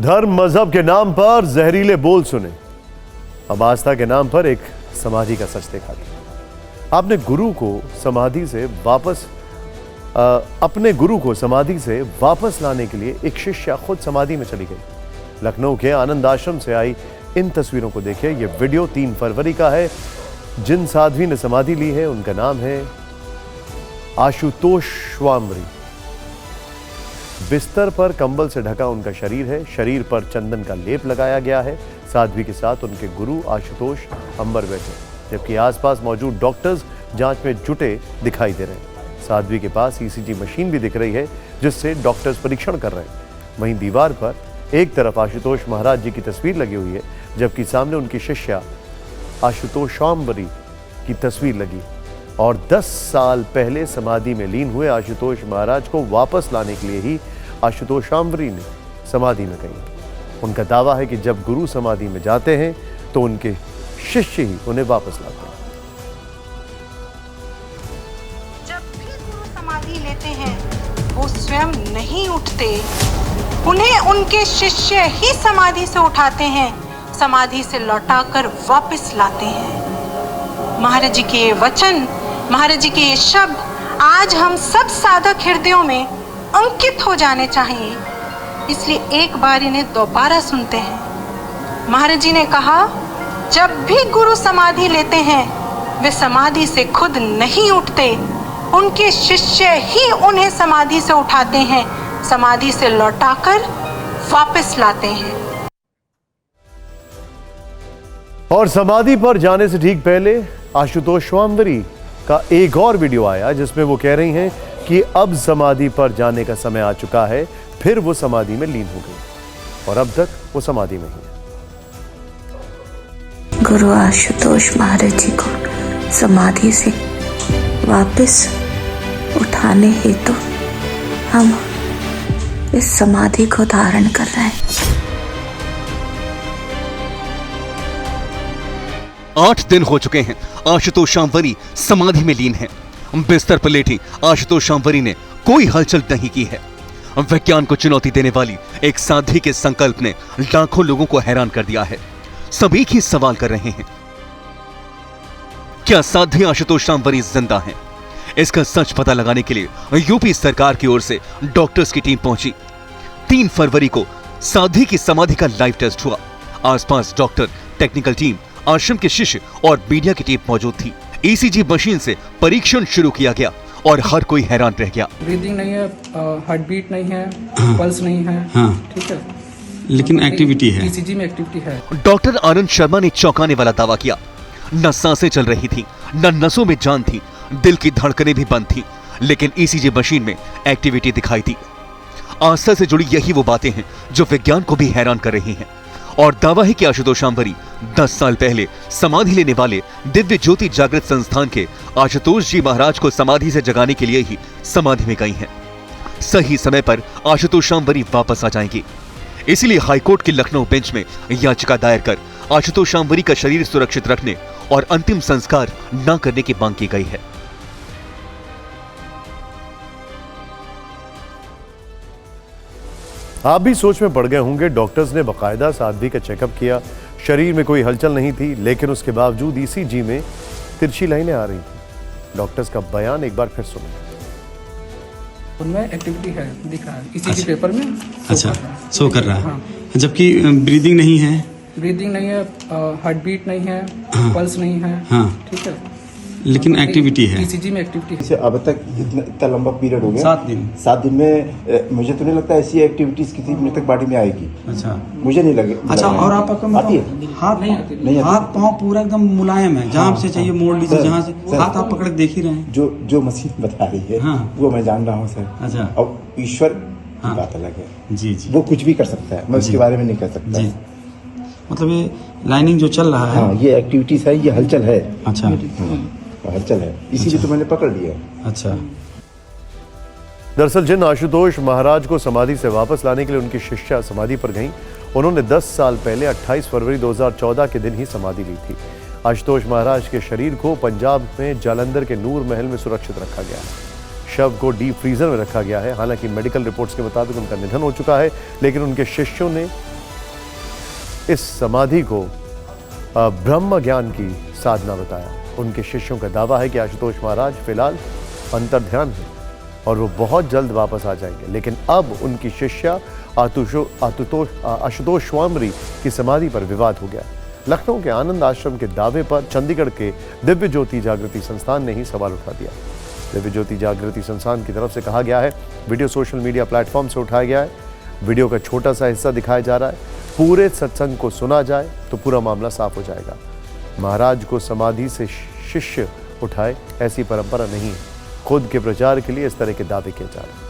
धर्म मजहब के नाम पर जहरीले बोल सुने, अब आस्था के नाम पर एक समाधि का सच देखा गया। आपने गुरु को समाधि से वापस अपने गुरु को समाधि से वापस लाने के लिए एक शिष्या खुद समाधि में चली गई। लखनऊ के आनंद आश्रम से आई इन तस्वीरों को देखिए। यह वीडियो 3 फरवरी का है। जिन साध्वी ने समाधि ली है उनका नाम है आशुतोष स्वामरी। बिस्तर पर कंबल से ढका उनका शरीर है। शरीर पर चंदन का लेप लगाया गया है। साध्वी के साथ उनके गुरु आशुतोष अंबर बैठे, जबकि आसपास मौजूद डॉक्टर्स जांच में जुटे दिखाई दे रहे हैं। साध्वी के पास ईसीजी मशीन भी दिख रही है, जिससे डॉक्टर्स परीक्षण कर रहे हैं। वहीं दीवार पर एक तरफ आशुतोष महाराज जी की तस्वीर लगी हुई है, जबकि सामने उनकी शिष्या आशुतोष स्वामरी की तस्वीर लगी। और 10 साल पहले समाधि में लीन हुए आशुतोष महाराज को वापस लाने के लिए ही आशुतोष स्वामरी ने समाधि में गई। उनका दावा है कि जब गुरु समाधि में जाते हैं तो उनके शिष्य ही उन्हें वापस लाते हैं। जब भी गुरु समाधि लेते हैं वो स्वयं नहीं उठते, उन्हें उनके शिष्य ही समाधि से उठाते हैं, समाधि से लौटाकर वापस लाते हैं। महाराज जी के वचन, महाराज जी के ये शब्द आज हम सब साधक हृदयों में अंकित हो जाने चाहिए, इसलिए एक बार इन्हें दोबारा सुनते हैं। महाराज जी ने कहा, जब भी गुरु समाधि लेते हैं वे समाधि से खुद नहीं उठते, उनके शिष्य ही उन्हें समाधि से उठाते हैं, समाधि से लौटाकर वापस लाते हैं। और समाधि पर जाने से ठीक पहले आशुतोष स्वामरी का एक और वीडियो आया, जिसमें वो कह रही हैं कि अब समाधि पर जाने का समय आ चुका है। फिर वो समाधि में लीन हो गई और अब तक वो समाधि में ही है। गुरु आशुतोष महाराज जी को समाधि से वापस उठाने हेतु हम इस समाधि को धारण कर रहे हैं। 8 दिन हो चुके हैं आशुतोष स्वामरी समाधि में लीन है। बिस्तर पर लेटी आशुतोष स्वामरी ने कोई हलचल नहीं की है। विज्ञान को चुनौती देने वाली एक साध्वी के संकल्प ने लाखों लोगों को हैरान कर दिया है। सभी ही सवाल कर रहे हैं, क्या साध्वी आशुतोष स्वामरी जिंदा हैं? इसका सच पता लगाने के लिए यूपी सरकार की ओर से डॉक्टर्स की टीम पहुंची। 3 फरवरी को साध्वी की समाधि का लाइव टेस्ट हुआ। आसपास डॉक्टर, टेक्निकल टीम, आश्रम के शिष्य और मीडिया की टीम मौजूद थी। ईसीजी मशीन से परीक्षण शुरू किया गया और हर कोई हैरान रह गया। ब्रीदिंग नहीं है, हार्ट बीट नहीं है, पल्स नहीं है, ठीक है, लेकिन एक्टिविटी है। ईसीजी में एक्टिविटी है। डॉक्टर आनंद शर्मा ने चौंकाने वाला दावा किया। न सांसें चल रही थी, न नसों में जान थी, दिल की धड़कनें भी बंद थी, लेकिन ईसीजी मशीन में एक्टिविटी दिखाई दी। आस्था से जुड़ी यही वो बातें हैं जो विज्ञान को भी हैरान कर रही हैं। और दावा है कि आशुतोष स्वामरी 10 साल पहले समाधि लेने वाले दिव्य ज्योति जागृत संस्थान के आशुतोष जी महाराज को समाधि से जगाने के लिए ही समाधि में गई हैं। सही समय पर आशुतोष स्वामरी वापस आ जाएंगी। इसीलिए हाईकोर्ट की लखनऊ बेंच में याचिका दायर कर आशुतोष स्वामरी का शरीर सुरक्षित रखने और अंतिम संस्कार न करने की मांग की गई है। आप भी सोच में पड़ गए होंगे। डॉक्टर्स ने बाकायदा साध्वी का चेकअप किया। शरीर में कोई हलचल नहीं थी, लेकिन उसके बावजूद ईसीजी में तिरछी लाइनें आ रही थी। डॉक्टर्स का बयान एक बार फिर सुनिए। उनमें एक्टिविटी है, दिखा है ईसीजी पेपर में। अच्छा, शो कर रहा है, जबकि ब्रीदिंग नहीं है। ब्रीदिंग नहीं है, हार्ट बीट नहीं है, पल्स नहीं है, ठीक है, लेकिन एक्टिविटी है। ईसीजी में एक्टिविटी है। अब तक इतना लंबा पीरियड हो गया, 7 दिन में मुझे तो नहीं लगता ऐसी एक्टिविटीज किसी मृतक बॉडी में आएगी। अच्छा, मुझे नहीं लगे। अच्छा, और आप हाथ पाँव पूरा एकदम मुलायम है, जहाँ से चाहिए मोड़ लीजिए, जहाँ से हाथ आप पकड़ देख ही रहे हैं। जो मशीन बता रही है वो मैं जान रहा हूँ सर। अच्छा, और ईश्वर की बात अलग है। जी, वो कुछ भी कर सकता है, मैं उसके बारे में नहीं कह सकता। मतलब ये लाइनिंग जो चल रहा है, ये एक्टिविटीज है, ये हलचल है। अच्छा, हलचल है, इसीलिए तो मैंने पकड़ लिया। अच्छा, दरअसल जिन आशुतोष महाराज को समाधि से वापस लाने के लिए उनकी शिष्या समाधि पर गईं, उन्होंने 10 साल पहले 28 फरवरी 2014 के दिन ही समाधि ली थी। आशुतोष महाराज के शरीर को पंजाब में जालंधर के नूर महल में सुरक्षित रखा गया है। शव को डीप फ्रीजर में रखा गया है। हालांकि मेडिकल रिपोर्ट्स के मुताबिक उनका निधन हो चुका है, लेकिन उनके शिष्यों ने इस समाधि को ब्रह्म ज्ञान की साधना बताया। उनके शिष्यों का दावा है कि आशुतोष महाराज फिलहाल अंतर्ध्यान है और वो बहुत जल्द वापस आ जाएंगे, लेकिन अब उनकी शिष्या आशुतोष स्वामी की समाधि पर विवाद हो गया। लखनऊ के आनंद आश्रम के दावे पर चंडीगढ़ के दिव्य ज्योति जागृति संस्थान ने ही सवाल उठा दिया। दिव्य ज्योति जागृति संस्थान की तरफ से कहा गया है, वीडियो सोशल मीडिया प्लेटफॉर्म से उठाया गया है, वीडियो का छोटा सा हिस्सा दिखाया जा रहा है, पूरे सत्संग को सुना जाए तो पूरा मामला साफ हो जाएगा। महाराज को समाधि से शिष्य उठाए, ऐसी परंपरा नहीं है। खुद के प्रचार के लिए इस तरह के दावे किए जा रहे हैं।